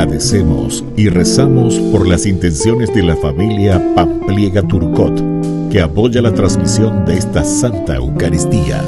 Agradecemos y rezamos por las intenciones de la familia Pampliega Turcot, que apoya la transmisión de esta Santa Eucaristía.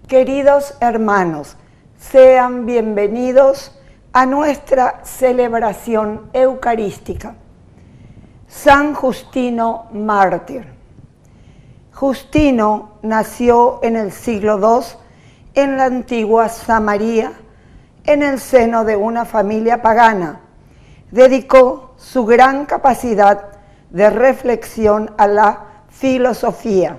Queridos hermanos, sean bienvenidos a nuestra celebración eucarística. San Justino mártir. Justino nació en el siglo II en la antigua Samaria, en el seno de una familia pagana. Dedicó su gran capacidad de reflexión a la filosofía,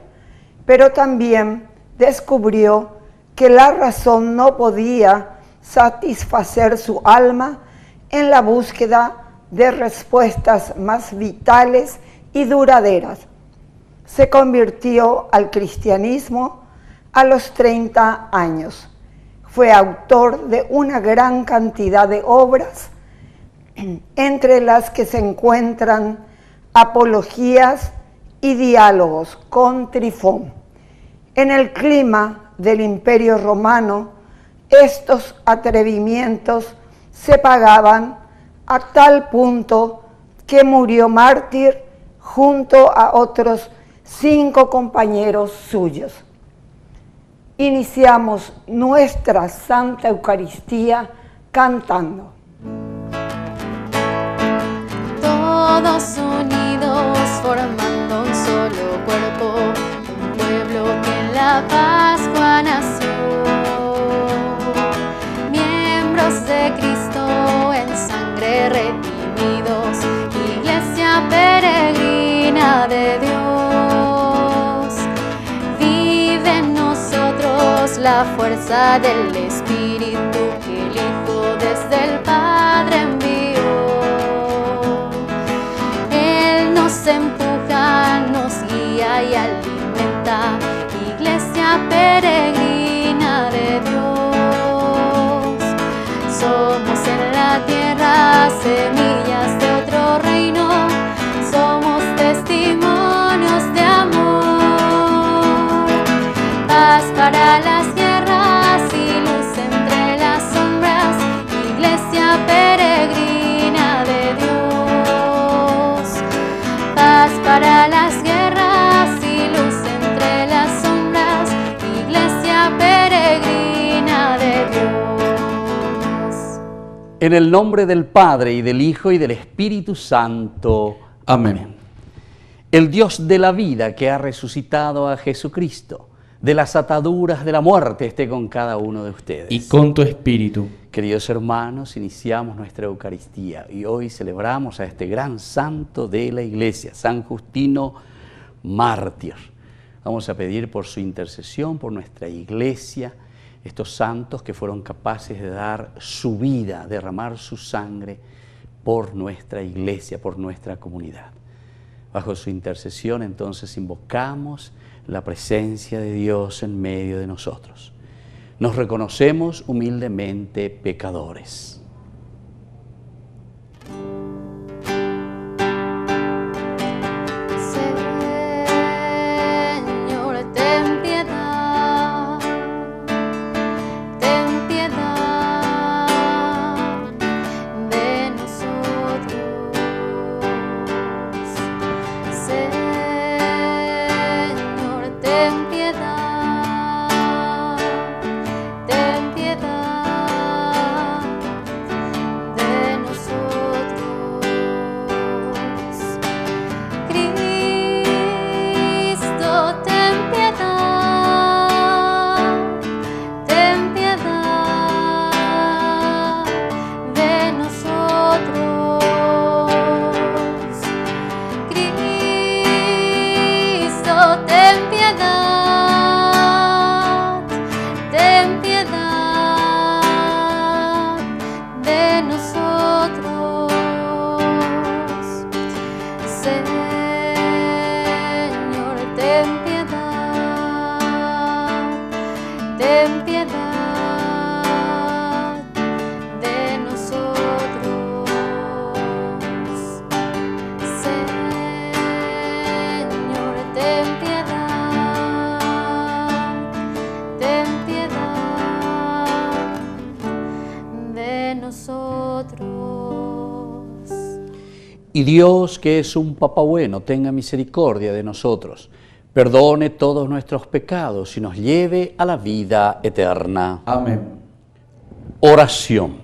pero también descubrió que la razón no podía satisfacer su alma en la búsqueda de respuestas más vitales y duraderas. Se convirtió al cristianismo a los 30 años. Fue autor de una gran cantidad de obras, entre las que se encuentran apologías y diálogos con Trifón. En el clima del Imperio Romano, estos atrevimientos se pagaban a tal punto que murió mártir junto a otros 5 compañeros suyos. Iniciamos nuestra Santa Eucaristía cantando. Todos unidos formando un solo cuerpo, un pueblo que en la Pascua nació. Miembros de Cristo en sangre redimidos, iglesia peregrina de Dios. Vive en nosotros la fuerza del Espíritu que el Hijo desde el Padre envió. Él nos empuja, nos guía y alimenta, iglesia peregrina de Dios. Somos en la tierra semillas de otro reino, somos testimonios de amor. Paz para las guerras y luz entre las sombras, iglesia peregrina de Dios. Paz para las guerras y luz entre las sombras, iglesia peregrina de Dios. En el nombre del Padre, y del Hijo, y del Espíritu Santo. Amén. El Dios de la vida, que ha resucitado a Jesucristo de las ataduras de la muerte, esté con cada uno de ustedes. Y con tu espíritu. Queridos hermanos, iniciamos nuestra Eucaristía y hoy celebramos a este gran santo de la Iglesia, San Justino mártir. Vamos a pedir por su intercesión, por nuestra Iglesia, estos santos que fueron capaces de dar su vida, derramar su sangre por nuestra Iglesia, por nuestra comunidad. Bajo su intercesión, entonces, invocamos la presencia de Dios en medio de nosotros. Nos reconocemos humildemente pecadores. Señor, ten piedad de nosotros. Señor, ten piedad de nosotros. Cristo, ten piedad de nosotros. Cristo, ten piedad de nosotros. Y Dios, que es un Papá bueno, tenga misericordia de nosotros, perdone todos nuestros pecados y nos lleve a la vida eterna. Amén. Oración.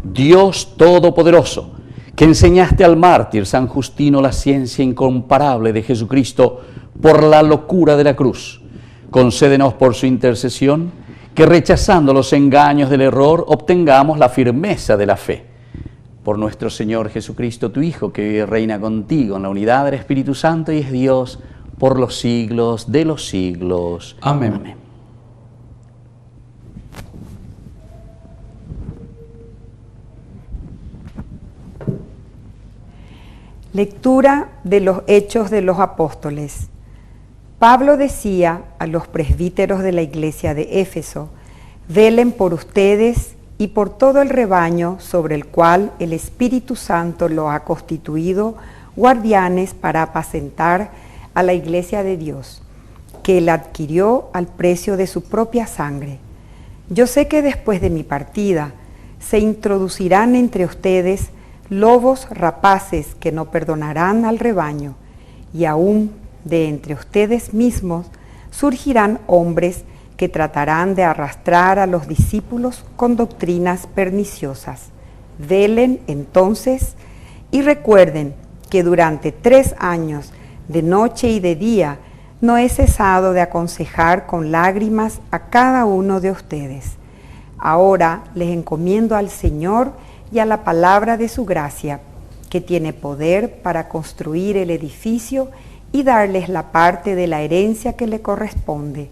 Dios Todopoderoso, que enseñaste al mártir San Justino la ciencia incomparable de Jesucristo por la locura de la cruz, concédenos por su intercesión que rechazando los engaños del error obtengamos la firmeza de la fe. Por nuestro Señor Jesucristo, tu Hijo, que vive y reina contigo en la unidad del Espíritu Santo y es Dios por los siglos de los siglos. Amén. Amén. Lectura de los Hechos de los Apóstoles. Pablo decía a los presbíteros de la iglesia de Éfeso: velen por ustedes y por todo el rebaño sobre el cual el Espíritu Santo lo ha constituido guardianes para apacentar a la iglesia de Dios, que él adquirió al precio de su propia sangre. Yo sé que después de mi partida se introducirán entre ustedes lobos rapaces que no perdonarán al rebaño, y aún de entre ustedes mismos surgirán hombres que tratarán de arrastrar a los discípulos con doctrinas perniciosas. Velen entonces y recuerden que durante 3 años, de noche y de día, no he cesado de aconsejar con lágrimas a cada uno de ustedes. Ahora les encomiendo al Señor y a la palabra de su gracia, que tiene poder para construir el edificio y darles la parte de la herencia que le corresponde,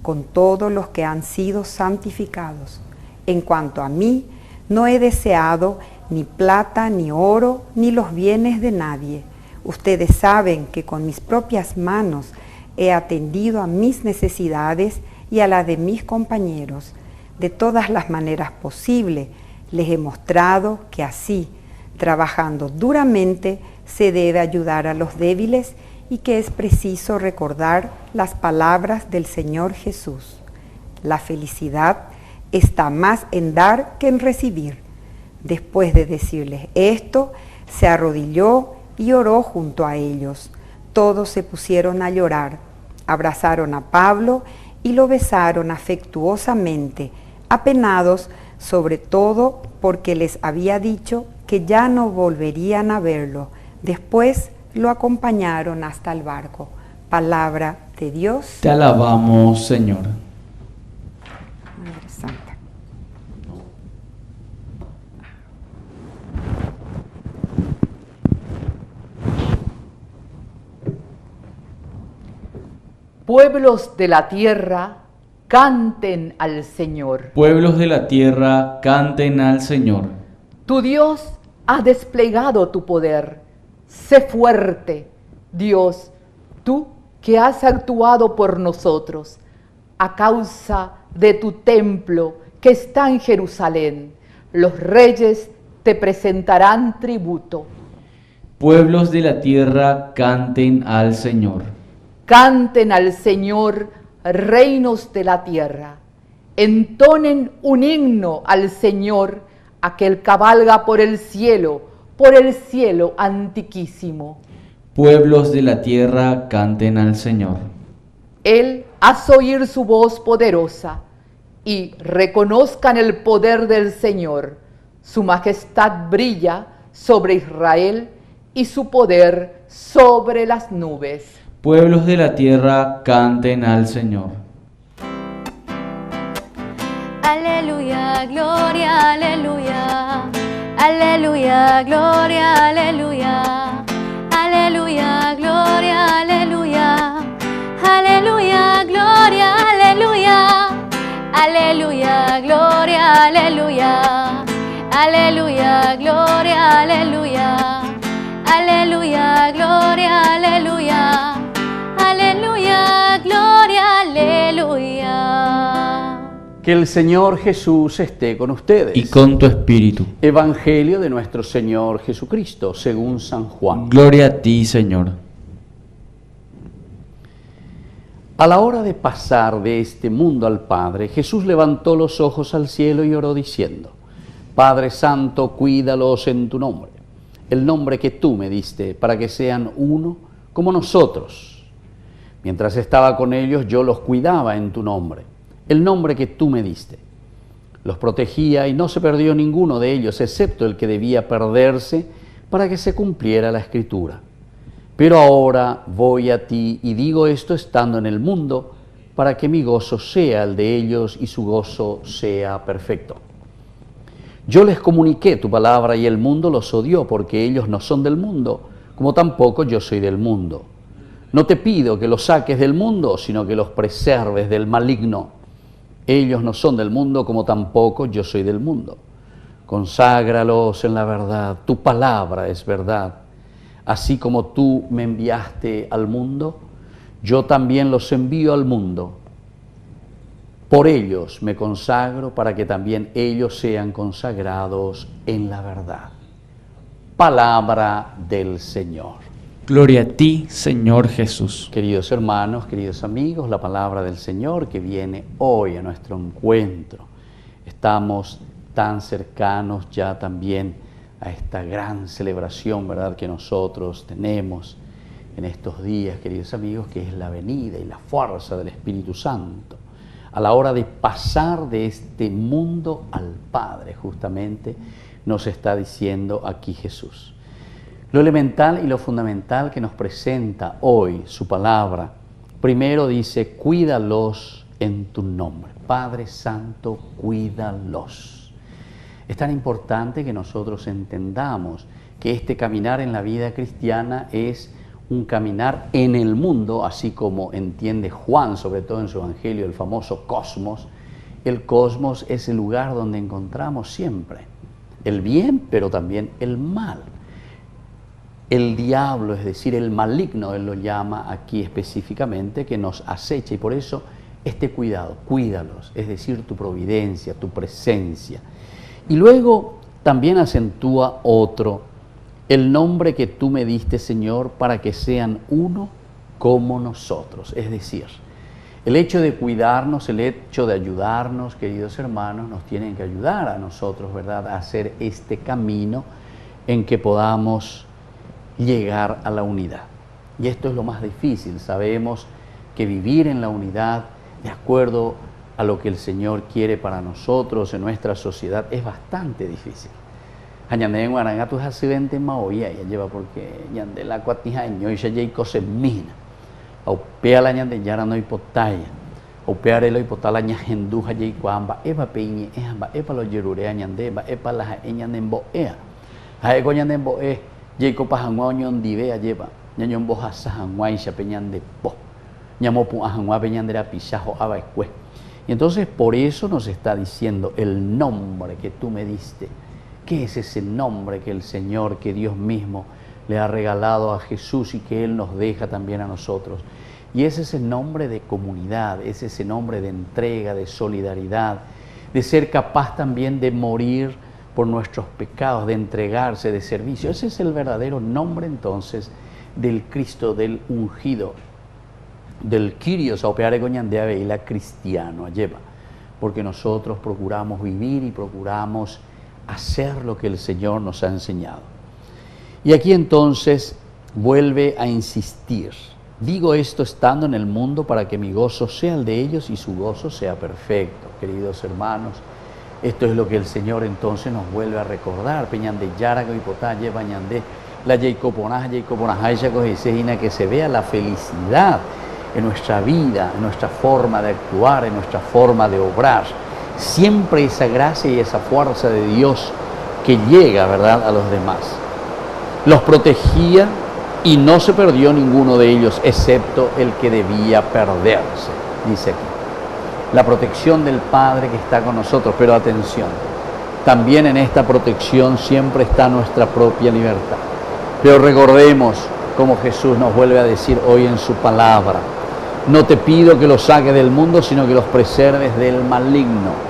con todos los que han sido santificados. En cuanto a mí, no he deseado ni plata, ni oro, ni los bienes de nadie. Ustedes saben que con mis propias manos he atendido a mis necesidades y a las de mis compañeros. De todas las maneras posibles, les he mostrado que así, trabajando duramente, se debe ayudar a los débiles y que es preciso recordar las palabras del Señor Jesús. La felicidad está más en dar que en recibir. Después de decirles esto, se arrodilló y oró junto a ellos. Todos se pusieron a llorar, abrazaron a Pablo y lo besaron afectuosamente, apenados sobre todo porque les había dicho que ya no volverían a verlo. Después lo acompañaron hasta el barco. Palabra de Dios. Te alabamos, Señor. Madre Santa. Pueblos de la tierra, canten al Señor. Pueblos de la tierra, canten al Señor. Tu Dios ha desplegado tu poder. Sé fuerte, Dios, tú que has actuado por nosotros, a causa de tu templo que está en Jerusalén. Los reyes te presentarán tributo. Pueblos de la tierra, canten al Señor. Canten al Señor, reinos de la tierra. Entonen un himno al Señor, aquel cabalga por el cielo antiquísimo. Pueblos de la tierra, canten al Señor. Él hace oír su voz poderosa y reconozcan el poder del Señor. Su majestad brilla sobre Israel y su poder sobre las nubes. Pueblos de la tierra, canten al Señor. Aleluya, gloria, aleluya. Aleluya, gloria, aleluya. Aleluya, gloria, aleluya. Aleluya, gloria, aleluya. Aleluya, gloria, aleluya. Aleluya, gloria, aleluya. Aleluya, gloria, aleluya. Aleluya, gloria, aleluya. Que el Señor Jesús esté con ustedes. Y con tu espíritu. Evangelio de nuestro Señor Jesucristo, según San Juan. Gloria a ti, Señor. A la hora de pasar de este mundo al Padre, Jesús levantó los ojos al cielo y oró diciendo: Padre Santo, cuídalos en tu nombre. el nombre que tú me diste, para que sean uno como nosotros. Mientras estaba con ellos, yo los cuidaba en tu nombre, el nombre que tú me diste. Los protegía y no se perdió ninguno de ellos, excepto el que debía perderse para que se cumpliera la Escritura. Pero ahora voy a ti y digo esto estando en el mundo, para que mi gozo sea el de ellos y su gozo sea perfecto. Yo les comuniqué tu palabra y el mundo los odió, porque ellos no son del mundo, como tampoco yo soy del mundo. No te pido que los saques del mundo, sino que los preserves del maligno. Ellos no son del mundo, como tampoco yo soy del mundo. Conságralos en la verdad, tu palabra es verdad. Así como tú me enviaste al mundo, yo también los envío al mundo. Por ellos me consagro para que también ellos sean consagrados en la verdad. Palabra del Señor. Gloria a ti, Señor Jesús. Queridos hermanos, queridos amigos, la palabra del Señor que viene hoy a nuestro encuentro. Estamos tan cercanos ya también a esta gran celebración, ¿verdad?, que nosotros tenemos en estos días, queridos amigos, que es la venida y la fuerza del Espíritu Santo. A la hora de pasar de este mundo al Padre, justamente nos está diciendo aquí Jesús. Lo elemental y lo fundamental que nos presenta hoy su palabra, primero dice, cuídalos en tu nombre. Padre Santo, cuídalos. Es tan importante que nosotros entendamos que este caminar en la vida cristiana es un caminar en el mundo, así como entiende Juan, sobre todo en su evangelio, el famoso cosmos. El cosmos es el lugar donde encontramos siempre el bien, pero también el mal. El diablo, es decir, el maligno, él lo llama aquí específicamente, que nos acecha, y por eso este cuidado, cuídalos, es decir, tu providencia, tu presencia. Y luego también acentúa otro, el nombre que tú me diste, Señor, para que sean uno como nosotros. Es decir, el hecho de cuidarnos, el hecho de ayudarnos, queridos hermanos, nos tienen que ayudar a nosotros, ¿verdad?, a hacer este camino en que podamos llegar a la unidad. Y esto es lo más difícil. Sabemos que vivir en la unidad, de acuerdo a lo que el Señor quiere para nosotros en nuestra sociedad, es bastante difícil. Añande en Guarangatu hace 20 maoya, ya lleva porque ñande la cuatijaño y ya hay cosas mina. Aupea la ñande yara no hipotaya. Aupea relo hipotala ñajenduja y cuamba, eva peñe, epa lo yerurea ñande, epa la ñande en boea. Jaego ñande en boe, Jacob Pajangua ñondivea lleva, ñañon bojasa jangua y chapeñan de po. Ñamopu ajangua peñan de la pisajo abaecue. Y entonces por eso nos está diciendo el nombre que tú me diste. ¿Qué es ese nombre que el Señor, que Dios mismo le ha regalado a Jesús y que Él nos deja también a nosotros? Y es ese nombre de comunidad, es ese nombre de entrega, de solidaridad, de ser capaz también de morir por nuestros pecados, de entregarse, de servicio. Ese es el verdadero nombre entonces del Cristo, del ungido, del Kyrios Aupeare Goñandea Veila cristiano, lleva, porque nosotros procuramos vivir y procuramos hacer lo que el Señor nos ha enseñado. Y aquí entonces vuelve a insistir, digo esto estando en el mundo para que mi gozo sea el de ellos y su gozo sea perfecto. Queridos hermanos, esto es lo que el Señor entonces nos vuelve a recordar. Peñande Yarago y Potalle, Bañande, la Jacobonaja, que se vea la felicidad en nuestra vida, en nuestra forma de actuar, en nuestra forma de obrar. Siempre esa gracia y esa fuerza de Dios que llega, ¿verdad?, a los demás. Los protegía y no se perdió ninguno de ellos, excepto el que debía perderse, dice aquí. La protección del Padre que está con nosotros, pero atención, también en esta protección siempre está nuestra propia libertad. Pero recordemos, como Jesús nos vuelve a decir hoy en su palabra, no te pido que los saques del mundo, sino que los preserves del maligno.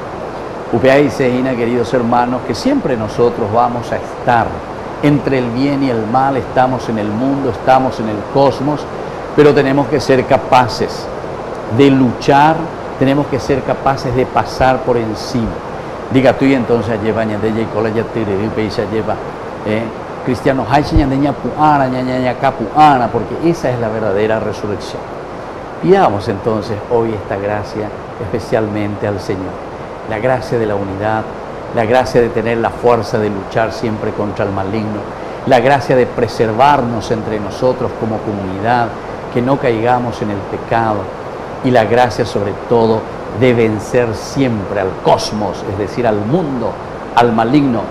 Upea y Sejina, queridos hermanos, que siempre nosotros vamos a estar entre el bien y el mal, estamos en el mundo, estamos en el cosmos, pero tenemos que ser capaces de luchar, tenemos que ser capaces de pasar por encima. Diga tú y entonces lleva añade y cola ya te lleva cristianos, hay ñaña puana, ñaña capuana, porque esa es la verdadera resurrección. Pidamos entonces hoy esta gracia especialmente al Señor, la gracia de la unidad, la gracia de tener la fuerza de luchar siempre contra el maligno, la gracia de preservarnos entre nosotros como comunidad, que no caigamos en el pecado, y la gracia sobre todo de vencer siempre al cosmos, es decir, al mundo, al maligno,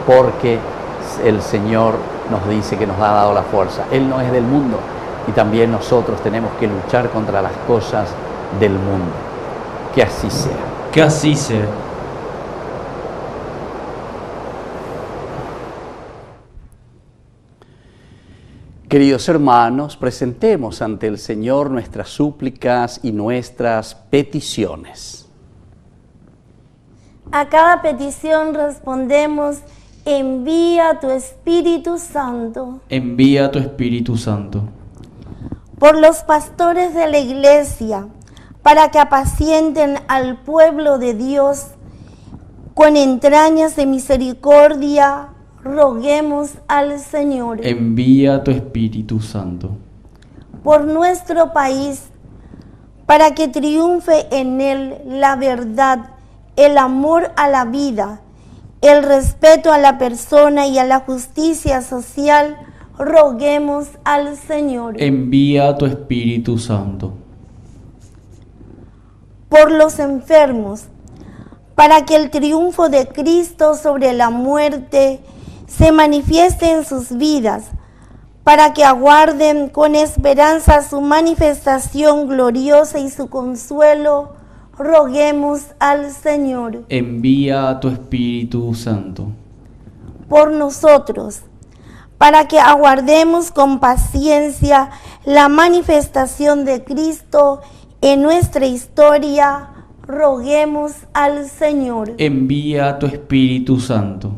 porque el Señor nos dice que nos ha dado la fuerza. Él no es del mundo y también nosotros tenemos que luchar contra las cosas del mundo. Que así sea. Que así sea. Queridos hermanos, presentemos ante el Señor nuestras súplicas y nuestras peticiones. A cada petición respondemos: envía tu Espíritu Santo. Envía tu Espíritu Santo. Por los pastores de la Iglesia, para que apacienten al pueblo de Dios con entrañas de misericordia, roguemos al Señor. Envía tu Espíritu Santo. Por nuestro país, para que triunfe en él la verdad, el amor a la vida, el respeto a la persona y a la justicia social, roguemos al Señor. Envía tu Espíritu Santo. Por los enfermos, para que el triunfo de Cristo sobre la muerte se manifieste en sus vidas, para que aguarden con esperanza su manifestación gloriosa y su consuelo, roguemos al Señor. Envía tu Espíritu Santo. Por nosotros, para que aguardemos con paciencia la manifestación de Cristo en nuestra historia, roguemos al Señor. Envía tu Espíritu Santo.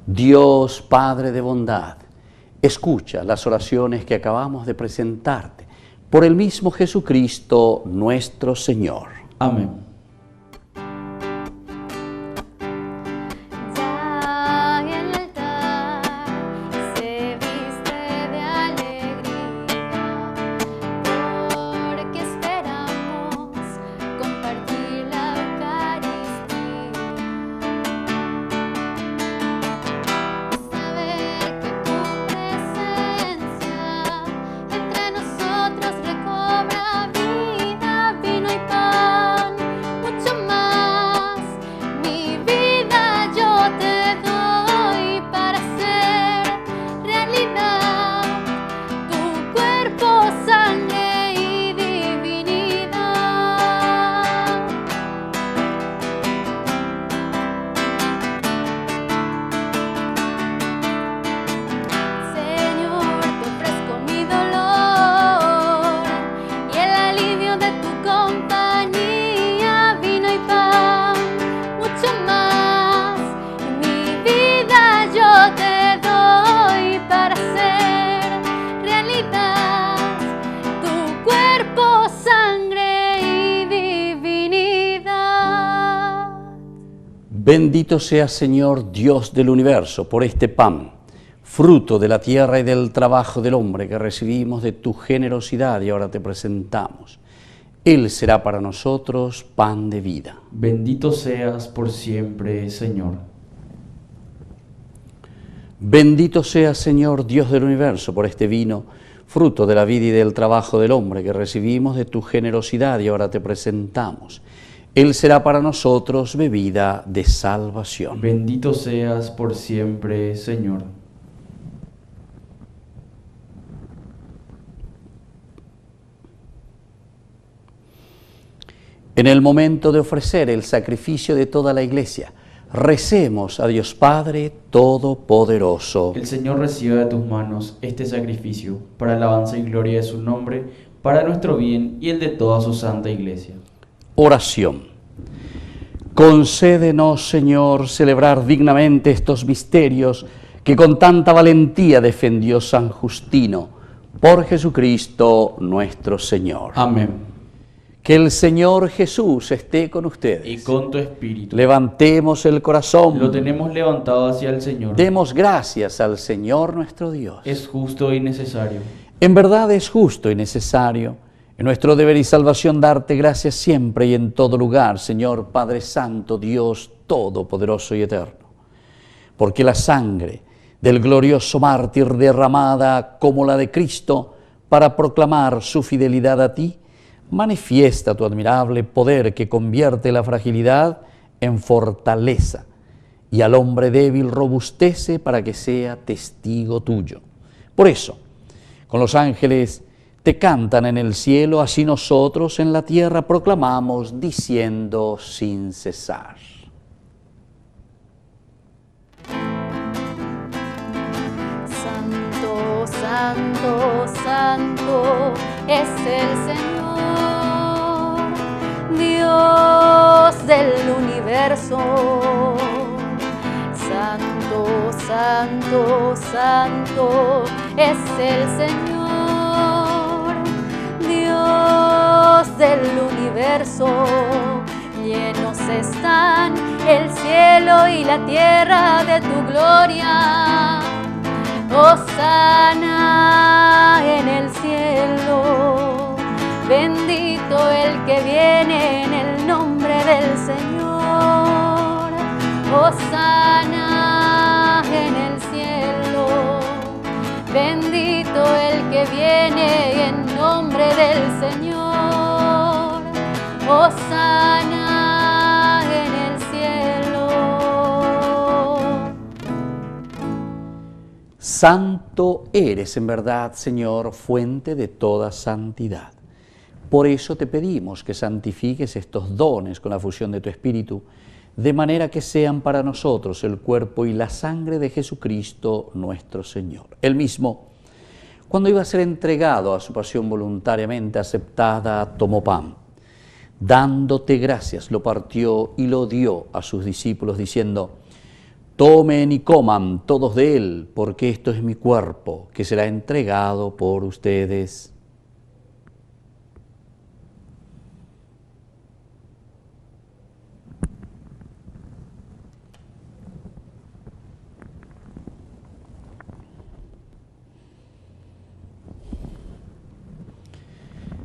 Dios Padre de bondad, escucha las oraciones que acabamos de presentarte por el mismo Jesucristo nuestro Señor. Amén. Ya en el altar se viste de alegría, porque esperamos compartir la Eucaristía. Saber que tu presencia entre nosotros recobra vida, vino y pan, mucho más. Mi vida yo te doy para hacer realidad tu cuerpo, sangre y divinidad. Señor, te ofrezco mi dolor y el alivio de tu compañía, vino y pan, mucho más. Mi vida yo te doy para hacer realidad tu cuerpo, sangre y divinidad. Bendito seas, Señor, Dios del universo, por este pan, fruto de la tierra y del trabajo del hombre que recibimos de tu generosidad y ahora te presentamos. Él será para nosotros pan de vida. Bendito seas por siempre, Señor. Bendito seas, Señor, Dios del universo, por este vino, fruto de la vida y del trabajo del hombre que recibimos de tu generosidad y ahora te presentamos. Él será para nosotros bebida de salvación. Bendito seas por siempre, Señor. En el momento de ofrecer el sacrificio de toda la Iglesia, recemos a Dios Padre Todopoderoso. El Señor reciba de tus manos este sacrificio para alabanza y gloria de su nombre, para nuestro bien y el de toda su santa Iglesia. Oración. Concédenos, Señor, celebrar dignamente estos misterios que con tanta valentía defendió San Justino, por Jesucristo nuestro Señor. Amén. Que el Señor Jesús esté con ustedes. Y con tu espíritu. Levantemos el corazón. Lo tenemos levantado hacia el Señor. Demos gracias al Señor nuestro Dios. Es justo y necesario. En verdad es justo y necesario, en nuestro deber y salvación, darte gracias siempre y en todo lugar, Señor Padre Santo, Dios Todopoderoso y Eterno. Porque la sangre del glorioso mártir derramada como la de Cristo para proclamar su fidelidad a ti, manifiesta tu admirable poder que convierte la fragilidad en fortaleza y al hombre débil robustece para que sea testigo tuyo. Por eso, con los ángeles te cantan en el cielo, así nosotros en la tierra proclamamos diciendo sin cesar. Santo, santo, santo es el Señor, Dios del universo. Santo, santo, santo es el Señor, Dios del universo. Llenos están el cielo y la tierra de tu gloria. Hosana en el cielo, bendito el que viene en el nombre del Señor. Hosana en el cielo, bendito el que viene en nombre del Señor. Hosana en el cielo. Santo eres en verdad, Señor, fuente de toda santidad. Por eso te pedimos que santifiques estos dones con la fusión de tu Espíritu, de manera que sean para nosotros el cuerpo y la sangre de Jesucristo nuestro Señor. Él mismo, cuando iba a ser entregado a su pasión voluntariamente aceptada, tomó pan. Dándote gracias, lo partió y lo dio a sus discípulos, diciendo: tomen y coman todos de él, porque esto es mi cuerpo, que será entregado por ustedes.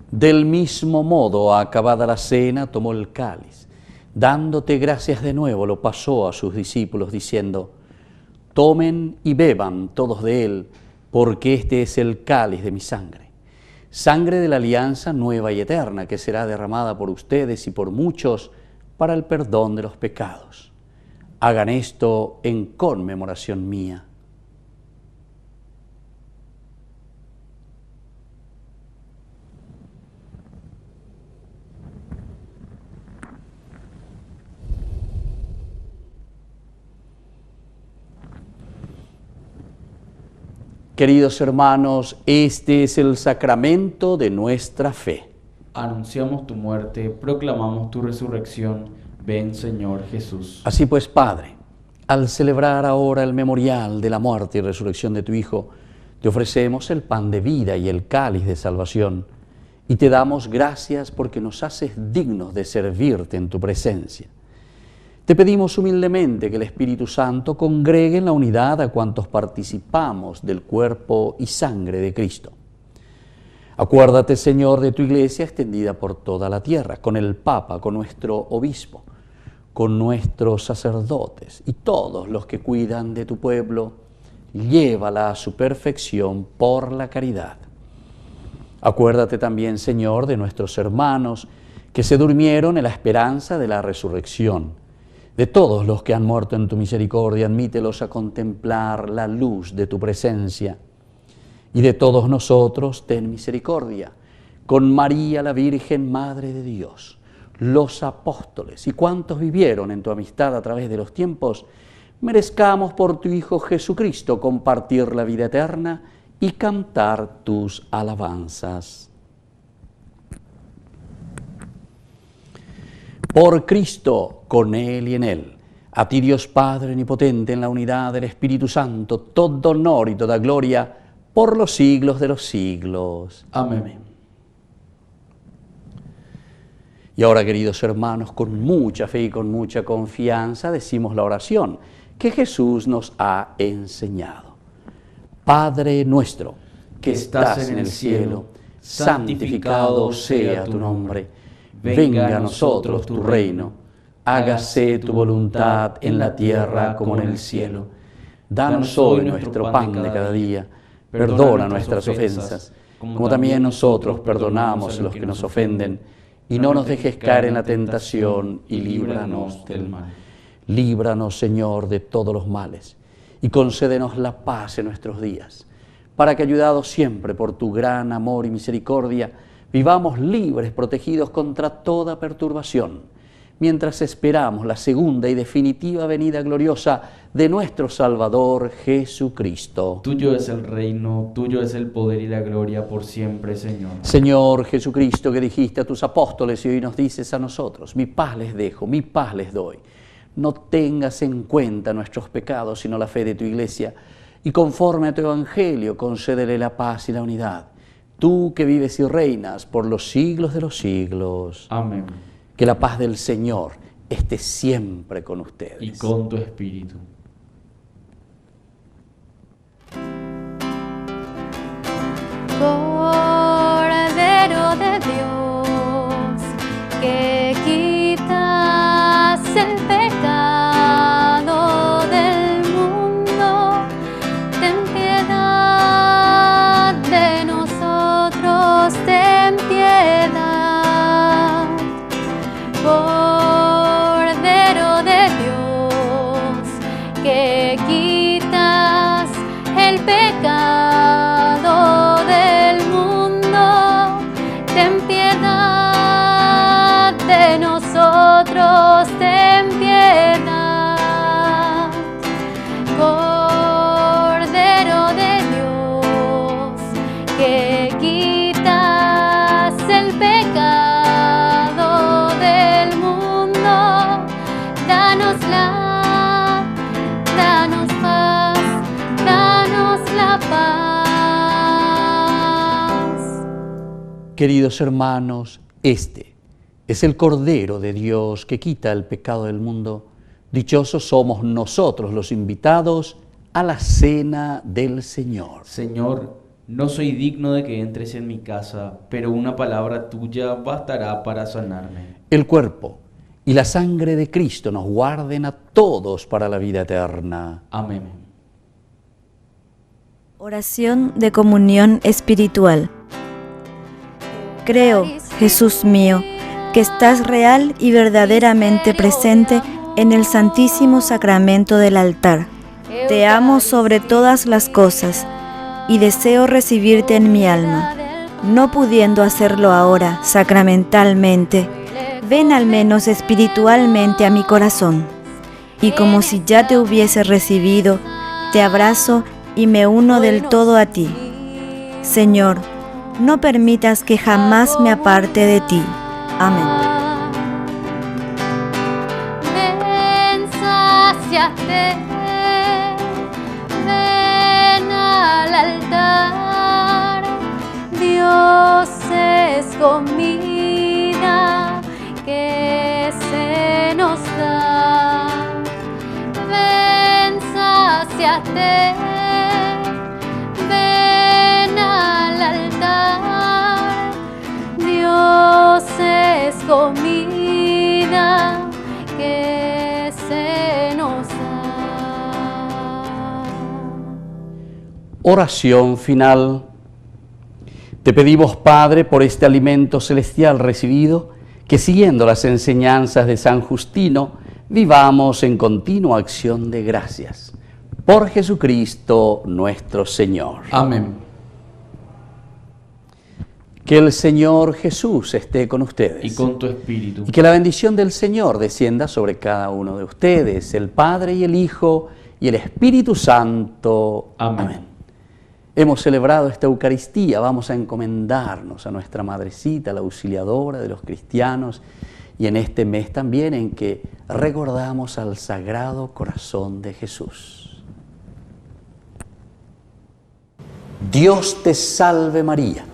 Del mismo modo, acabada la cena, tomó el cáliz. Dándote gracias de nuevo, lo pasó a sus discípulos, diciendo: tomen y beban todos de él, porque este es el cáliz de mi sangre. Sangre de la alianza nueva y eterna, que será derramada por ustedes y por muchos para el perdón de los pecados. Hagan esto en conmemoración mía. Queridos hermanos, este es el sacramento de nuestra fe. Anunciamos tu muerte, proclamamos tu resurrección. Ven, Señor Jesús. Así pues, Padre, al celebrar ahora el memorial de la muerte y resurrección de tu Hijo, te ofrecemos el pan de vida y el cáliz de salvación, y te damos gracias porque nos haces dignos de servirte en tu presencia. Te pedimos humildemente que el Espíritu Santo congregue en la unidad a cuantos participamos del cuerpo y sangre de Cristo. Acuérdate, Señor, de tu Iglesia extendida por toda la tierra, con el Papa, con nuestro obispo, con nuestros sacerdotes y todos los que cuidan de tu pueblo. Llévala a su perfección por la caridad. Acuérdate también, Señor, de nuestros hermanos que se durmieron en la esperanza de la resurrección. De todos los que han muerto en tu misericordia, admítelos a contemplar la luz de tu presencia. Y de todos nosotros, ten misericordia, con María la Virgen, Madre de Dios, los apóstoles y cuantos vivieron en tu amistad a través de los tiempos, merezcamos por tu Hijo Jesucristo compartir la vida eterna y cantar tus alabanzas. Por Cristo, con Él y en Él, a ti Dios Padre omnipotente, en la unidad del Espíritu Santo, todo honor y toda gloria, por los siglos de los siglos. Amén. Y ahora, queridos hermanos, con mucha fe y con mucha confianza decimos la oración que Jesús nos ha enseñado. Padre nuestro, que estás en el cielo, santificado sea tu nombre. Venga a nosotros tu reino. Hágase tu voluntad en la tierra como en el cielo. Danos hoy nuestro pan de cada día. Perdona nuestras ofensas, como también nosotros perdonamos a los que nos ofenden. Y no nos dejes caer en la tentación y líbranos del mal. Líbranos, Señor, de todos los males y concédenos la paz en nuestros días, para que, ayudados siempre por tu gran amor y misericordia, vivamos libres, protegidos contra toda perturbación, mientras esperamos la segunda y definitiva venida gloriosa de nuestro Salvador Jesucristo. Tuyo es el reino, tuyo es el poder y la gloria por siempre, Señor. Señor Jesucristo, que dijiste a tus apóstoles y hoy nos dices a nosotros: mi paz les dejo, mi paz les doy. No tengas en cuenta nuestros pecados, sino la fe de tu Iglesia, y conforme a tu Evangelio, concédele la paz y la unidad. Tú que vives y reinas por los siglos de los siglos. Amén. Que la paz del Señor esté siempre con ustedes. Y con tu espíritu. Cordero de Dios, que quitas el pecado del mundo, ten piedad de nosotros, ten piedad. Cordero de Dios, que quitas el pecado del mundo, ten piedad de nosotros, ten piedad. Cordero de Dios, que quitas el pecado del mundo, danos paz, danos la paz. Queridos hermanos, este es el Cordero de Dios que quita el pecado del mundo. Dichosos somos nosotros los invitados a la cena del Señor. Señor, no soy digno de que entres en mi casa, pero una palabra tuya bastará para sanarme. El cuerpo y la sangre de Cristo nos guarden a todos para la vida eterna. Amén. Oración de comunión espiritual. Creo, Jesús mío, que estás real y verdaderamente presente en el Santísimo Sacramento del altar. Te amo sobre todas las cosas y deseo recibirte en mi alma. No pudiendo hacerlo ahora sacramentalmente, ven al menos espiritualmente a mi corazón. Y como si ya te hubiese recibido, te abrazo y me uno del todo a ti. Señor, no permitas que jamás me aparte de ti. Amén. Ven, sáciate, ven al altar. Dios es comida que se nos da. Ven, sáciate, ven al altar. Dios es comida que se nos da. Oración final. Te pedimos, Padre, por este alimento celestial recibido, que siguiendo las enseñanzas de San Justino, vivamos en continua acción de gracias. Por Jesucristo nuestro Señor. Amén. Que el Señor Jesús esté con ustedes. Y con tu espíritu. Y que la bendición del Señor descienda sobre cada uno de ustedes, el Padre y el Hijo y el Espíritu Santo. Amén. Hemos celebrado esta Eucaristía, vamos a encomendarnos a nuestra Madrecita, la auxiliadora de los cristianos, y en este mes también en que recordamos al Sagrado Corazón de Jesús. Dios te salve María,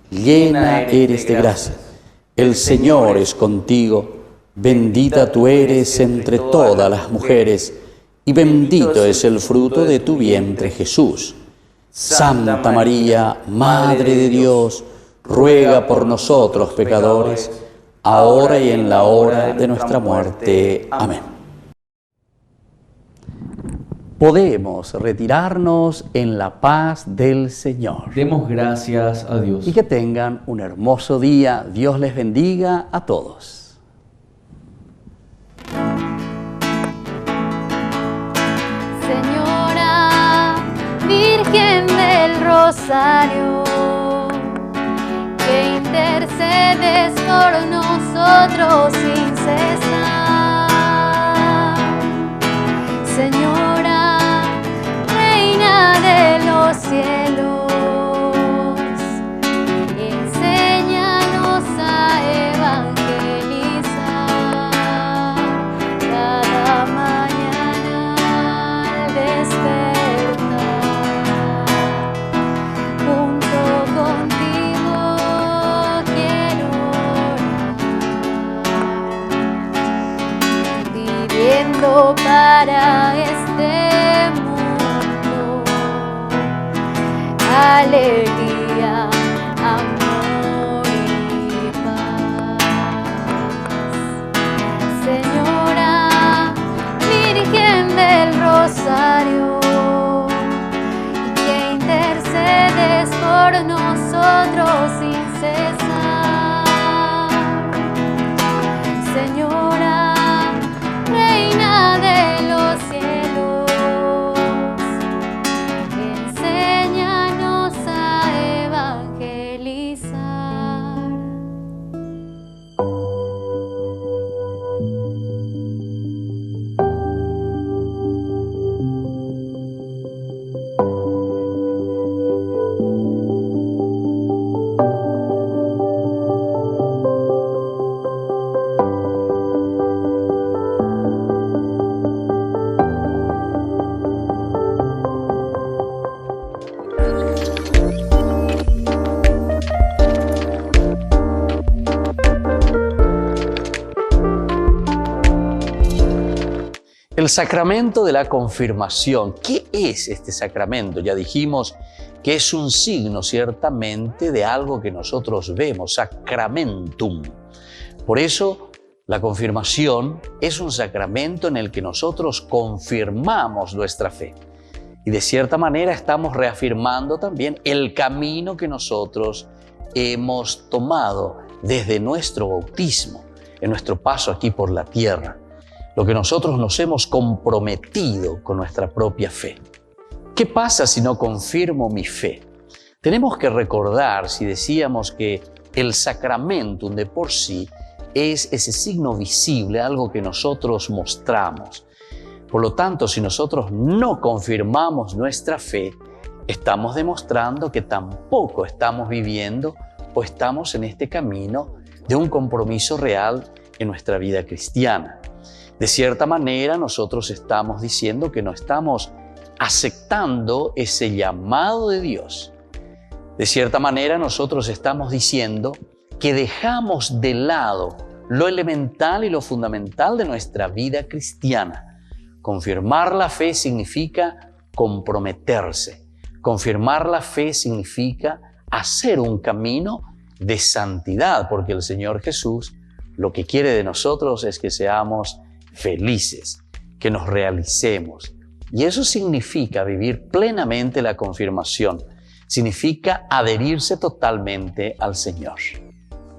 llena eres de gracia, El Señor es contigo, bendita tú eres entre todas las mujeres, y bendito es el fruto de tu vientre, Jesús. Santa María, Madre de Dios, ruega por nosotros pecadores, ahora y en la hora de nuestra muerte. Amén. Podemos retirarnos en la paz del Señor. Demos gracias a Dios. Y que tengan un hermoso día. Dios les bendiga a todos. Señora Virgen del Rosario, que intercedes por nosotros sin cesar. Señora, Reina de los cielos, enséñanos a evangelizar cada mañana al despertar. Junto contigo quiero orar, viviendo para este mundo alegría, amor y paz. Señora Virgen del Rosario, que intercedes por nosotros sin cesar. Señora Reina de los cielos, enséñanos a evangelizar. El sacramento de la confirmación. ¿Qué es este sacramento? Ya dijimos que es un signo ciertamente de algo que nosotros vemos, sacramentum. Por eso la confirmación es un sacramento en el que nosotros confirmamos nuestra fe. Y de cierta manera estamos reafirmando también el camino que nosotros hemos tomado desde nuestro bautismo, en nuestro paso aquí por la tierra. Lo que nosotros nos hemos comprometido con nuestra propia fe. ¿Qué pasa si no confirmo mi fe? Tenemos que recordar, si decíamos que el sacramentum de por sí es ese signo visible, algo que nosotros mostramos. Por lo tanto, si nosotros no confirmamos nuestra fe, estamos demostrando que tampoco estamos viviendo o estamos en este camino de un compromiso real en nuestra vida cristiana. De cierta manera, nosotros estamos diciendo que no estamos aceptando ese llamado de Dios. De cierta manera, nosotros estamos diciendo que dejamos de lado lo elemental y lo fundamental de nuestra vida cristiana. Confirmar la fe significa comprometerse. Confirmar la fe significa hacer un camino de santidad, porque el Señor Jesús lo que quiere de nosotros es que seamos felices, que nos realicemos. Y eso significa vivir plenamente la confirmación. Significa adherirse totalmente al Señor.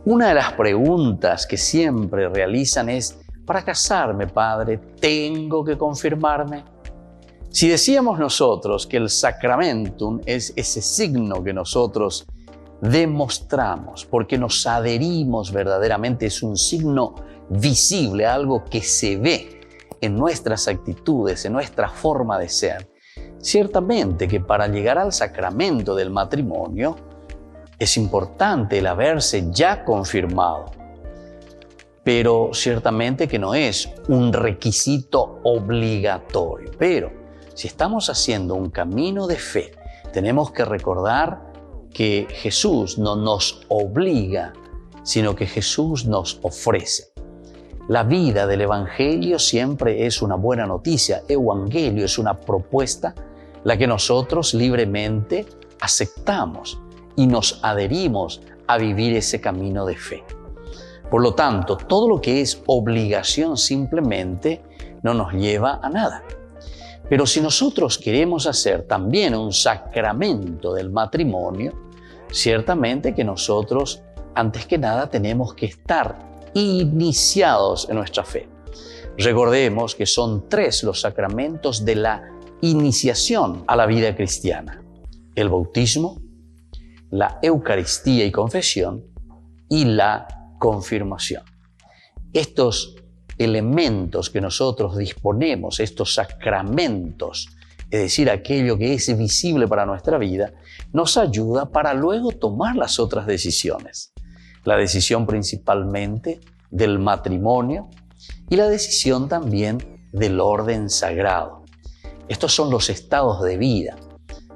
Una de las preguntas que siempre realizan es: para casarme, Padre, ¿tengo que confirmarme? Si decíamos nosotros que el sacramentum es ese signo que nosotros demostramos, porque nos adherimos verdaderamente, es un signo visible, algo que se ve en nuestras actitudes, en nuestra forma de ser. Ciertamente que para llegar al sacramento del matrimonio es importante el haberse ya confirmado, pero ciertamente que no es un requisito obligatorio. Pero si estamos haciendo un camino de fe, tenemos que recordar que Jesús no nos obliga, sino que Jesús nos ofrece. La vida del Evangelio siempre es una buena noticia. Evangelio es una propuesta, la que nosotros libremente aceptamos y nos adherimos a vivir ese camino de fe. Por lo tanto, todo lo que es obligación simplemente no nos lleva a nada. Pero si nosotros queremos hacer también un sacramento del matrimonio, ciertamente que nosotros, antes que nada, tenemos que estar iniciados en nuestra fe. Recordemos que son 3 los sacramentos de la iniciación a la vida cristiana: el bautismo, la Eucaristía y confesión y la confirmación. Estos elementos que nosotros disponemos, estos sacramentos, es decir, aquello que es visible para nuestra vida, nos ayuda para luego tomar las otras decisiones. La decisión principalmente del matrimonio y la decisión también del orden sagrado. Estos son los estados de vida,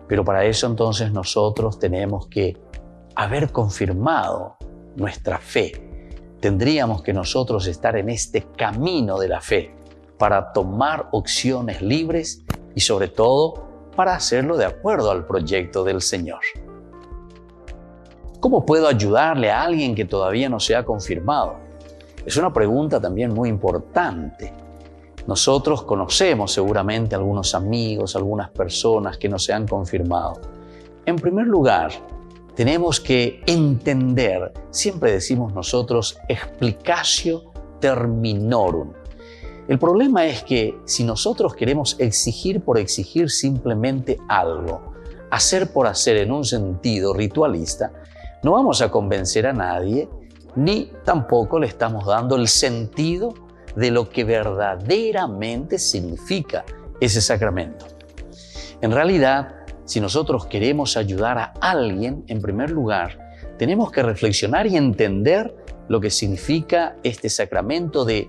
pero para eso entonces nosotros tenemos que haber confirmado nuestra fe. Tendríamos que nosotros estar en este camino de la fe para tomar opciones libres y sobre todo para hacerlo de acuerdo al proyecto del Señor. ¿Cómo puedo ayudarle a alguien que todavía no se ha confirmado? Es una pregunta también muy importante. Nosotros conocemos seguramente algunos amigos, algunas personas que no se han confirmado. En primer lugar, tenemos que entender, siempre decimos nosotros, explicatio terminorum. El problema es que si nosotros queremos exigir por exigir simplemente algo, hacer por hacer en un sentido ritualista, no vamos a convencer a nadie, ni tampoco le estamos dando el sentido de lo que verdaderamente significa ese sacramento. En realidad, si nosotros queremos ayudar a alguien, en primer lugar, tenemos que reflexionar y entender lo que significa este sacramento de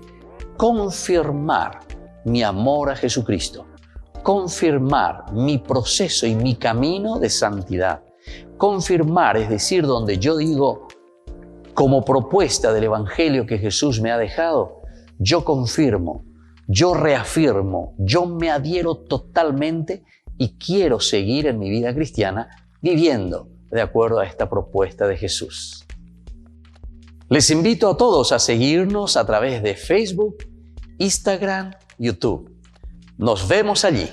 confirmar mi amor a Jesucristo, confirmar mi proceso y mi camino de santidad. Confirmar, es decir, donde yo digo, como propuesta del Evangelio que Jesús me ha dejado, yo confirmo, yo reafirmo, yo me adhiero totalmente y quiero seguir en mi vida cristiana viviendo de acuerdo a esta propuesta de Jesús. Les invito a todos a seguirnos a través de Facebook, Instagram, YouTube. Nos vemos allí.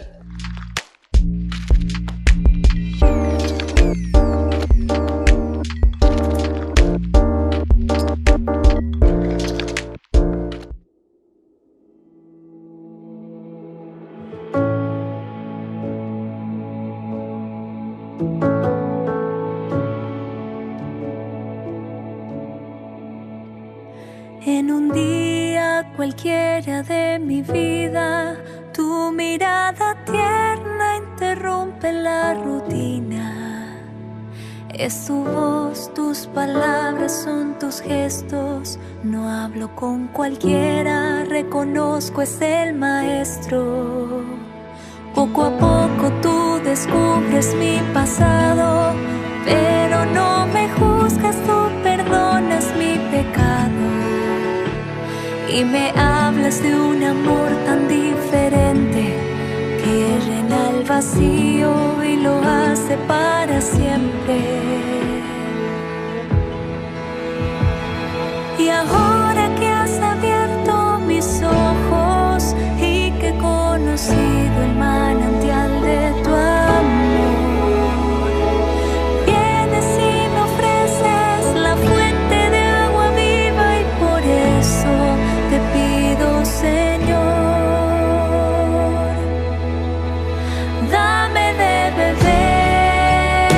En un día cualquiera de mi vida, tu mirada tierna interrumpe la rutina. Es tu voz, tus palabras son tus gestos. No hablo con cualquiera, reconozco es el maestro. Poco a poco tú descubres mi pasado, pero no me juzgas, tú perdonas mi pecado. Y me hablas de un amor tan diferente que llena el vacío y lo hace para siempre. Y ahora que has abierto mis ojos y que he conocido el manantial de tu amor, vienes y me ofreces la fuente de agua viva y por eso te pido, Señor, dame de beber,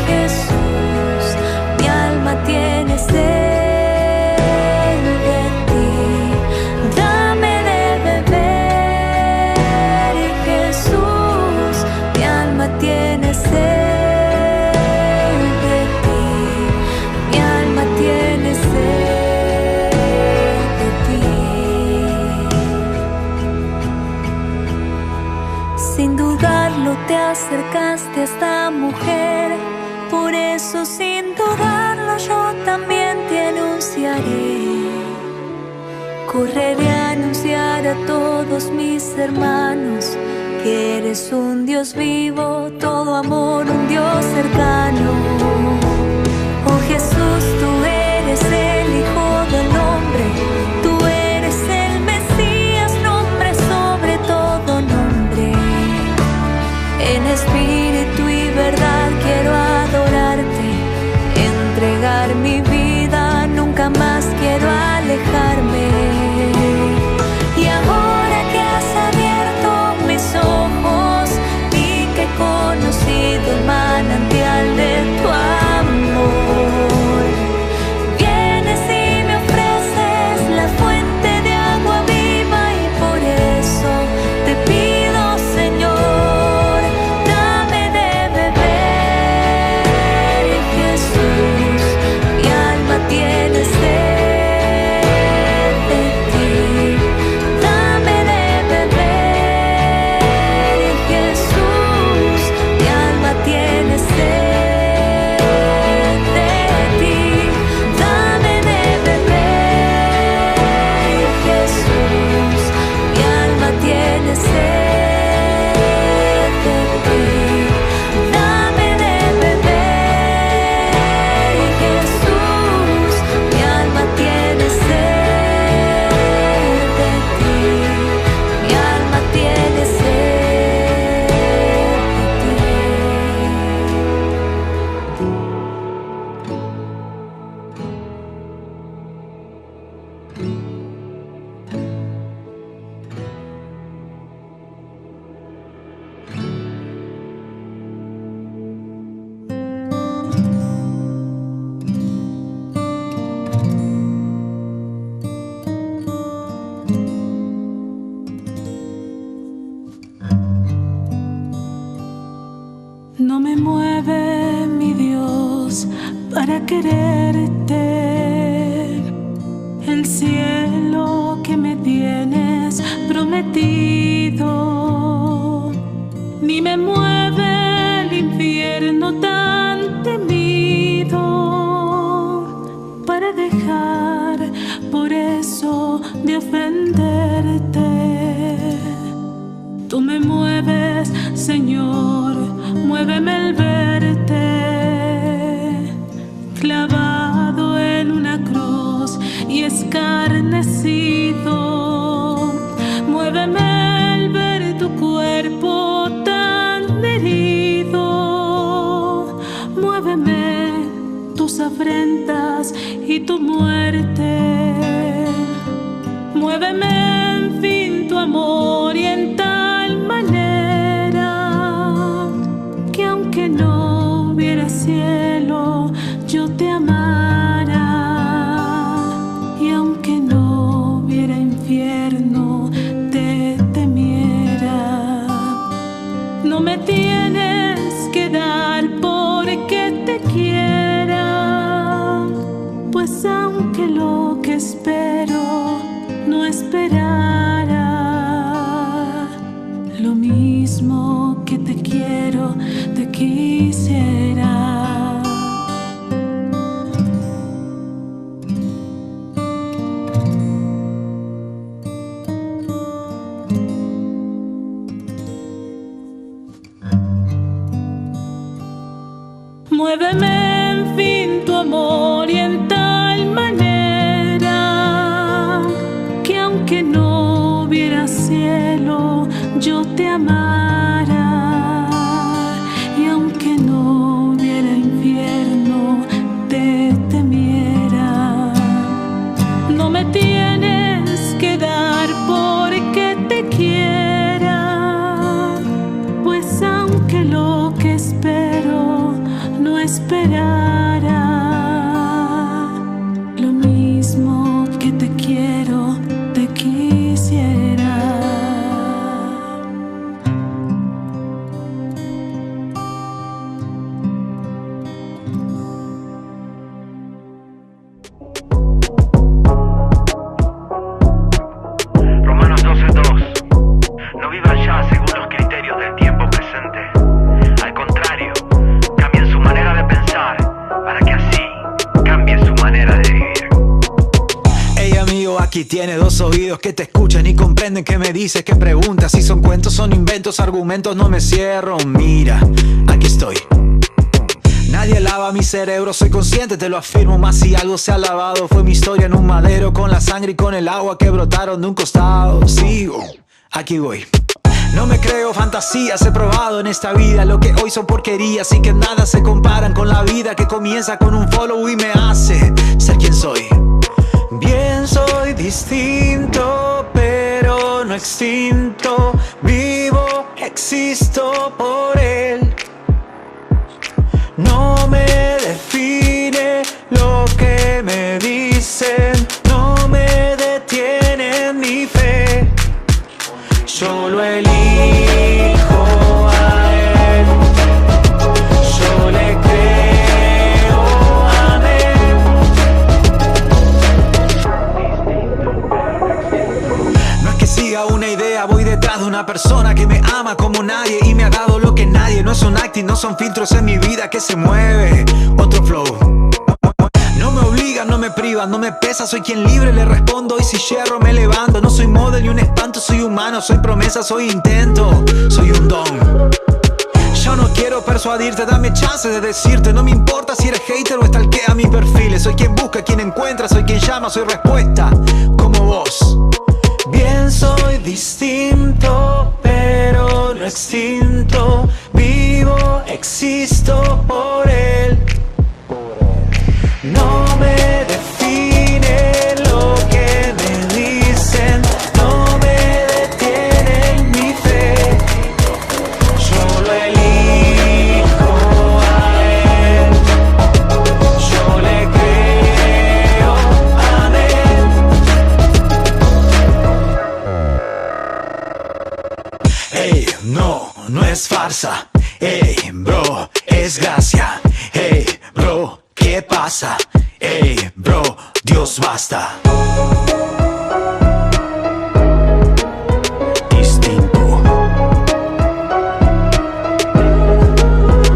Jesús, mi alma tiene sed. correré a anunciar a todos mis hermanos que eres un Dios vivo, todo amor, un Dios cercano. Oh Jesús, tú eres el Hijo del Hombre, tú eres el Mesías, nombre sobre todo nombre. En espíritu y verdad quiero adorarte, entregar mi vida, nunca más quiero alejarme. Y ahora que has abierto mis ojos y que he conocido el manantial de tu amor, vienes y me ofreces la fuente de agua viva, y por eso te pido, Señor, dame de beber. Jesús, mi alma tiene sed. No me mueve, mi Dios, para quererte, el cielo que me tienes prometido, ni me mueve el infierno tan temido, para dejar por eso de ofenderte. Tú me mueves, Señor, muéveme el verte clavado en una cruz y escarnecido. Muéveme el ver tu cuerpo tan herido. Muéveme tus afrentas y tu muerte. Muéveme, en fin, tu amor, y en tal manera que aunque no hubiera cielo, yo te amara, y aunque no hubiera infierno, te temiera. No me tienes que dar porque te quiera, pues aunque lo que espero no esperara, lo mismo que te quiero, te quisiera. Muéveme, en fin, tu amor, y en tal manera que aunque no hubiera cielo, yo te amara, y aunque no hubiera infierno, te temiera. No me tienes que dar porque te quiera, pues aunque lo que espero no esperara, lo mismo que te quiero, te quisiera. Romanos 12:2. No vivan ya según los criterios del tiempo presente. Al contrario, cambien su manera de pensar para que así cambie su manera de vivir. Hey amigo, Aquí tiene dos oídos que te escuchan y comprenden que me dices, que preguntas. Si son cuentos, son inventos, argumentos, no me cierro. Mira, aquí estoy. Nadie lava mi cerebro, soy consciente, te lo afirmo. Más si algo se ha lavado, fue mi historia en un madero, con la sangre y con el agua que brotaron de un costado. Sigo, aquí voy. No me creo fantasías, he probado en esta vida lo que hoy son porquerías y que nada se comparan con la vida que comienza con un follow y me hace ser quien soy. Bien, soy distinto, pero no extinto. Vivo, existo por él. No me define lo que me dicen, no me detiene mi fe. Yo lo elijo a él, yo le creo, amén. No es que siga una idea, voy detrás de una persona que me ama como nadie y me ha dado lo que nadie. No son acting, no son filtros en mi vida que se mueve. Otro flow. No me obligan, no me privan, no me pesa, soy quien libre le respondo y si yerro me levanto. No soy model ni un espanto, soy humano, soy promesa, soy intento, soy un don. Yo no quiero persuadirte, dame chance de decirte. No me importa si eres hater o stalkea mis perfiles. Soy quien busca, quien encuentra, soy quien llama, soy respuesta, como vos. Bien, soy distinto, pero no extinto. Vivo, existo por él. No me define lo que me dicen, no me detiene mi fe. Yo lo elijo a él, yo le creo, amén. Hey, no, no es farsa. Hey, bro, es gracia. Hey, bro, ¿qué pasa? Ey, bro, Dios basta. Distinto.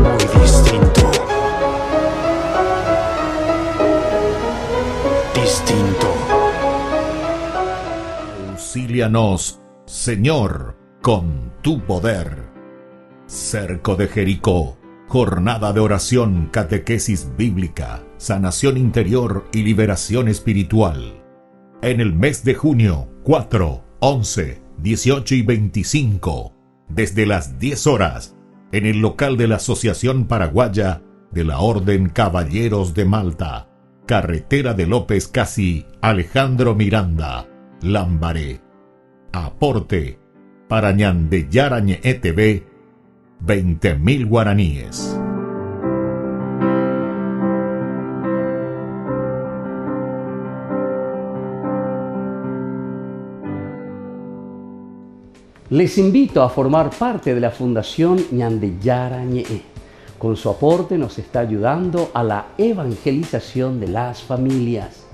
Muy distinto. Distinto. Auxílianos, Señor, con tu poder. Cerco de Jericó. Jornada de oración, catequesis bíblica, sanación interior y liberación espiritual. En el mes de junio, 4, 11, 18 y 25, desde las 10 horas, en el local de la Asociación Paraguaya de la Orden Caballeros de Malta, carretera de López Casi, Alejandro Miranda, Lambaré. Aporte para Ñandeyara Ñe'e 20.000 guaraníes. Les invito a formar parte de la Fundación Ñandeyara Ñe'e. Con su aporte nos está ayudando a la evangelización de las familias.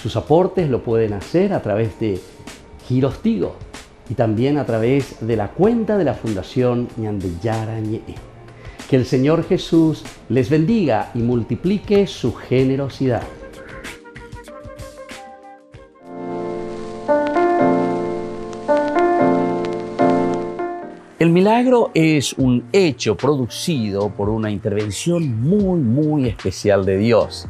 Sus aportes lo pueden hacer a través de Giros Tigo y también a través de la cuenta de la Fundación Ñandeyara Ñe'e. Que el Señor Jesús les bendiga y multiplique su generosidad. El milagro es un hecho producido por una intervención muy especial de Dios,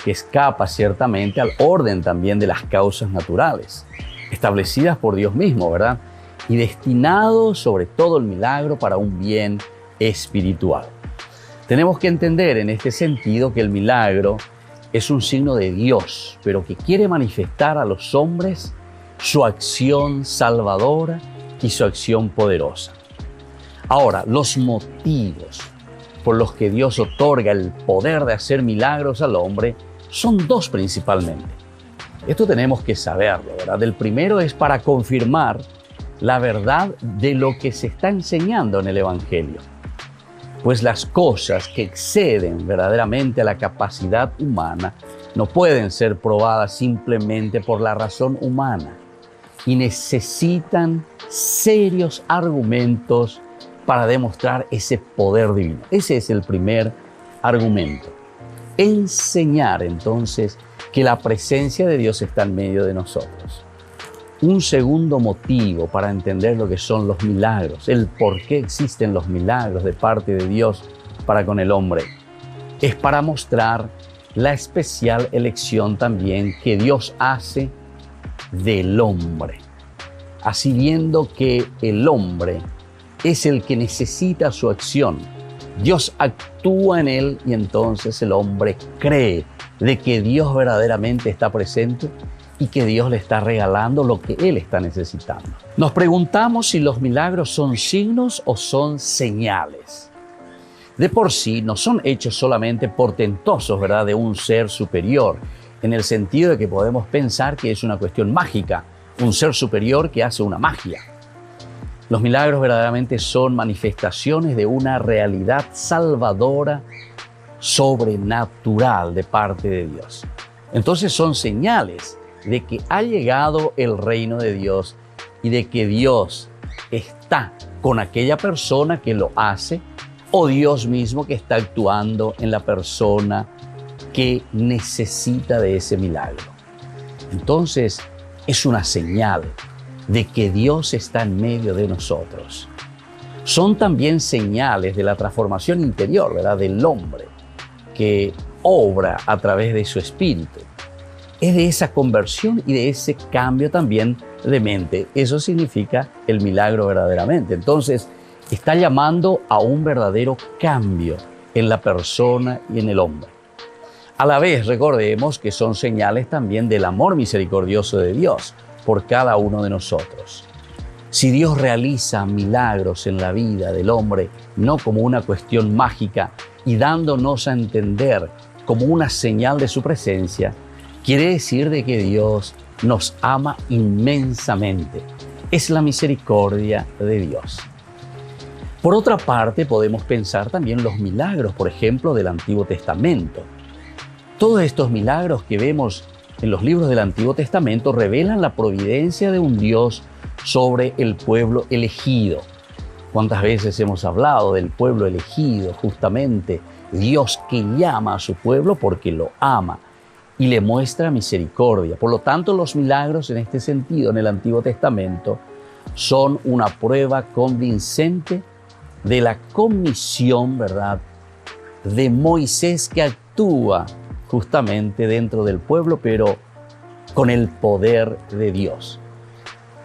que escapa ciertamente al orden también de las causas naturales, establecidas por Dios mismo, ¿verdad? Y destinado sobre todo el milagro para un bien espiritual. Tenemos que entender en este sentido que el milagro es un signo de Dios, pero que quiere manifestar a los hombres su acción salvadora y su acción poderosa. Ahora, los motivos por los que Dios otorga el poder de hacer milagros al hombre son dos principalmente. Esto tenemos que saberlo, ¿verdad? El primero es para confirmar la verdad de lo que se está enseñando en el Evangelio. Pues las cosas que exceden verdaderamente a la capacidad humana no pueden ser probadas simplemente por la razón humana y necesitan serios argumentos para demostrar ese poder divino. Ese es el primer argumento. enseñar entonces que la presencia de Dios está en medio de nosotros. Un segundo motivo para entender lo que son los milagros, el por qué existen los milagros de parte de Dios para con el hombre, es para mostrar la especial elección también que Dios hace del hombre. Así, viendo que el hombre es el que necesita su acción, Dios actúa en él y entonces el hombre cree de que Dios verdaderamente está presente y que Dios le está regalando lo que él está necesitando. Nos preguntamos si los milagros son signos o son señales. De por sí no son hechos solamente portentosos, ¿verdad?, de un ser superior, en el sentido de que podemos pensar que es una cuestión mágica, un ser superior que hace una magia. Los milagros verdaderamente son manifestaciones de una realidad salvadora, sobrenatural de parte de Dios. Entonces son señales de que ha llegado el reino de Dios y de que Dios está con aquella persona que lo hace, o Dios mismo que está actuando en la persona que necesita de ese milagro. Entonces es una señal de que Dios está en medio de nosotros. Son también señales de la transformación interior, ¿verdad?, del hombre que obra a través de su espíritu. Es de esa conversión y de ese cambio también de mente. Eso significa el milagro verdaderamente. Entonces, está llamando a un verdadero cambio en la persona y en el hombre. A la vez, recordemos que son señales también del amor misericordioso de Dios por cada uno de nosotros. Si Dios realiza milagros en la vida del hombre, no como una cuestión mágica y dándonos a entender como una señal de su presencia, quiere decir de que Dios nos ama inmensamente. Es la misericordia de Dios. Por otra parte, podemos pensar también los milagros, por ejemplo, del Antiguo Testamento. Todos estos milagros que vemos en los libros del Antiguo Testamento revelan la providencia de un Dios sobre el pueblo elegido. ¿Cuántas veces hemos hablado del pueblo elegido? Justamente Dios que llama a su pueblo porque lo ama y le muestra misericordia. Por lo tanto, los milagros en este sentido en el Antiguo Testamento son una prueba convincente de la comisión, ¿verdad?, de Moisés, que actúa justamente dentro del pueblo, pero con el poder de Dios.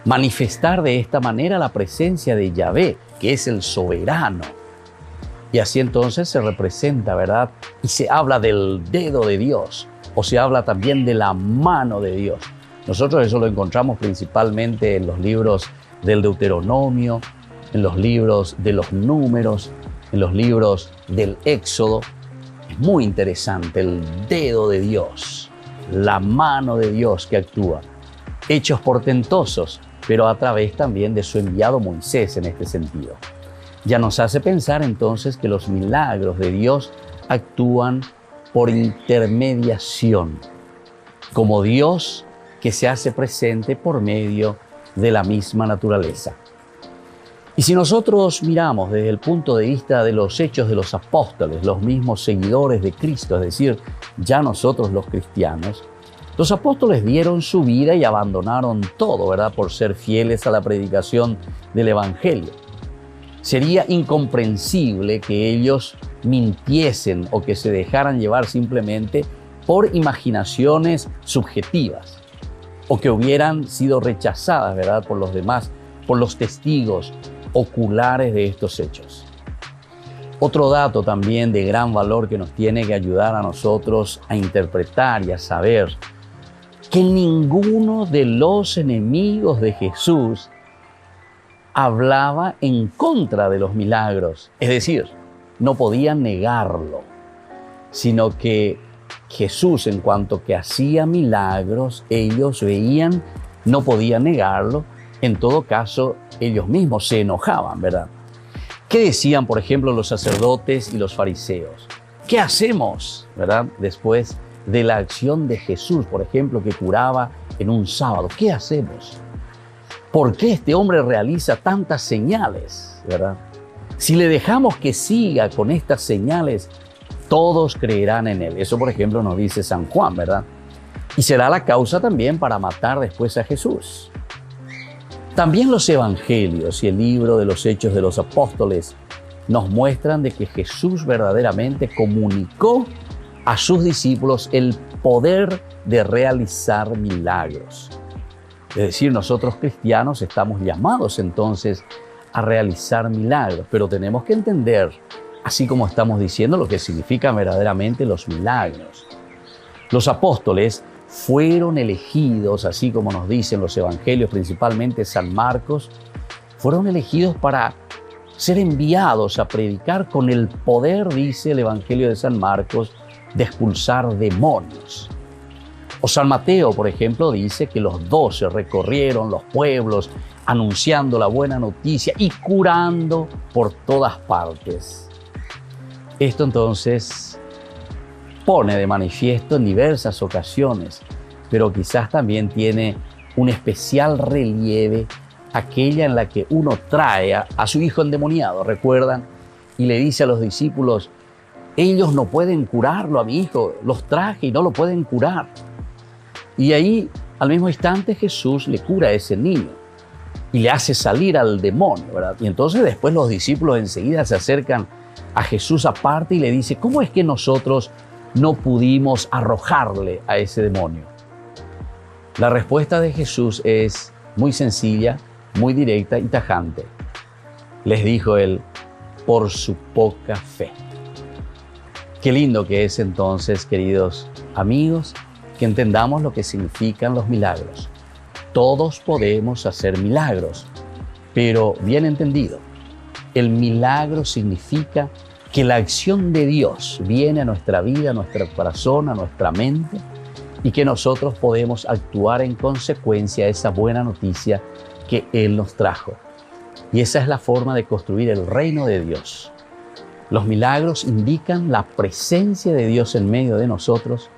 Manifestar de esta manera la presencia de Yahvé, que es el soberano. Y así entonces se representa, ¿verdad?, y se habla del dedo de Dios, o se habla también de la mano de Dios. Nosotros eso lo encontramos principalmente en los libros del Deuteronomio, en los libros de los Números, en los libros del Éxodo. Es muy interesante el dedo de Dios, la mano de Dios que actúa. Hechos portentosos, pero a través también de su enviado Moisés en este sentido. Ya nos hace pensar entonces que los milagros de Dios actúan por intermediación, como Dios que se hace presente por medio de la misma naturaleza. Y si nosotros miramos desde el punto de vista de los hechos de los apóstoles, los mismos seguidores de Cristo, es decir, ya nosotros los cristianos, los apóstoles dieron su vida y abandonaron todo, ¿verdad?, por ser fieles a la predicación del Evangelio. Sería incomprensible que ellos mintiesen o que se dejaran llevar simplemente por imaginaciones subjetivas o que hubieran sido rechazadas, ¿verdad?, por los demás, por los testigos oculares de estos hechos. Otro dato también de gran valor que nos tiene que ayudar a nosotros a interpretar y a saber que ninguno de los enemigos de Jesús hablaba en contra de los milagros. Es decir, no podían negarlo, sino que Jesús, en cuanto que hacía milagros, ellos veían, no podían negarlo. En todo caso, ellos mismos se enojaban, ¿verdad? ¿Qué decían, por ejemplo, los sacerdotes y los fariseos? ¿Qué hacemos, verdad, después de la acción de Jesús, por ejemplo, que curaba en un sábado? ¿Qué hacemos? ¿Por qué este hombre realiza tantas señales, verdad? Si le dejamos que siga con estas señales, todos creerán en Él. Eso, por ejemplo, nos dice San Juan, ¿verdad? Y será la causa también para matar después a Jesús. También los evangelios y el libro de los Hechos de los Apóstoles nos muestran de que Jesús verdaderamente comunicó a sus discípulos el poder de realizar milagros. Es decir, nosotros cristianos estamos llamados entonces a realizar milagros, pero tenemos que entender, así como estamos diciendo, lo que significan verdaderamente los milagros. Los apóstoles fueron elegidos, así como nos dicen los evangelios, principalmente San Marcos, fueron elegidos para ser enviados a predicar con el poder, dice el evangelio de San Marcos, de expulsar demonios. O San Mateo, por ejemplo, dice que los 12 recorrieron los pueblos anunciando la buena noticia y curando por todas partes. Esto entonces pone de manifiesto en diversas ocasiones, pero quizás también tiene un especial relieve aquella en la que uno trae a su hijo endemoniado, ¿recuerdan? Y le dice a los discípulos, ellos no pueden curarlo a mi hijo, los traje y no lo pueden curar. Y ahí, al mismo instante, Jesús le cura a ese niño y le hace salir al demonio, ¿verdad? Y entonces después los discípulos enseguida se acercan a Jesús aparte y le dice, ¿cómo es que nosotros no pudimos arrojarle a ese demonio? La respuesta de Jesús es muy sencilla, muy directa y tajante. Les dijo él, por su poca fe. Qué lindo que es entonces, queridos amigos, que entendamos lo que significan los milagros. Todos podemos hacer milagros, pero bien entendido, el milagro significa que la acción de Dios viene a nuestra vida, a nuestro corazón, a nuestra mente, y que nosotros podemos actuar en consecuencia a esa buena noticia que Él nos trajo. Y esa es la forma de construir el reino de Dios. Los milagros indican la presencia de Dios en medio de nosotros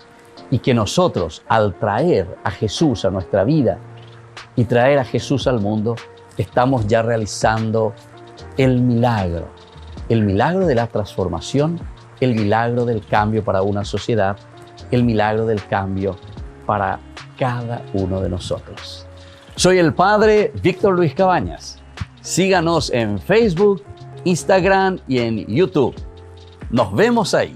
y que nosotros, al traer a Jesús a nuestra vida y traer a Jesús al mundo, estamos ya realizando el milagro de la transformación, el milagro del cambio para una sociedad, el milagro del cambio para cada uno de nosotros. Soy el Padre Víctor Luis Cabañas. Síganos en Facebook, Instagram y en YouTube. Nos vemos ahí.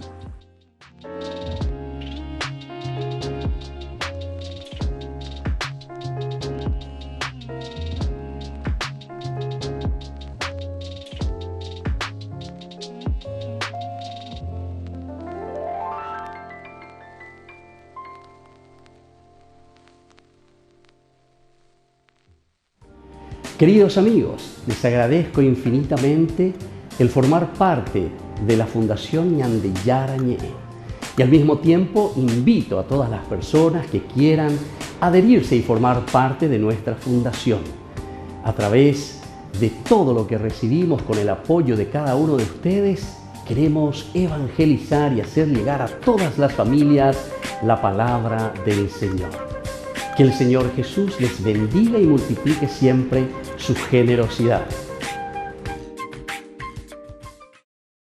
Queridos amigos, les agradezco infinitamente el formar parte de la Fundación Ñandeyara Ñe'e. Y al mismo tiempo invito a todas las personas que quieran adherirse y formar parte de nuestra fundación. A través de todo lo que recibimos con el apoyo de cada uno de ustedes, queremos evangelizar y hacer llegar a todas las familias la palabra del Señor. Que el Señor Jesús les bendiga y multiplique siempre su generosidad.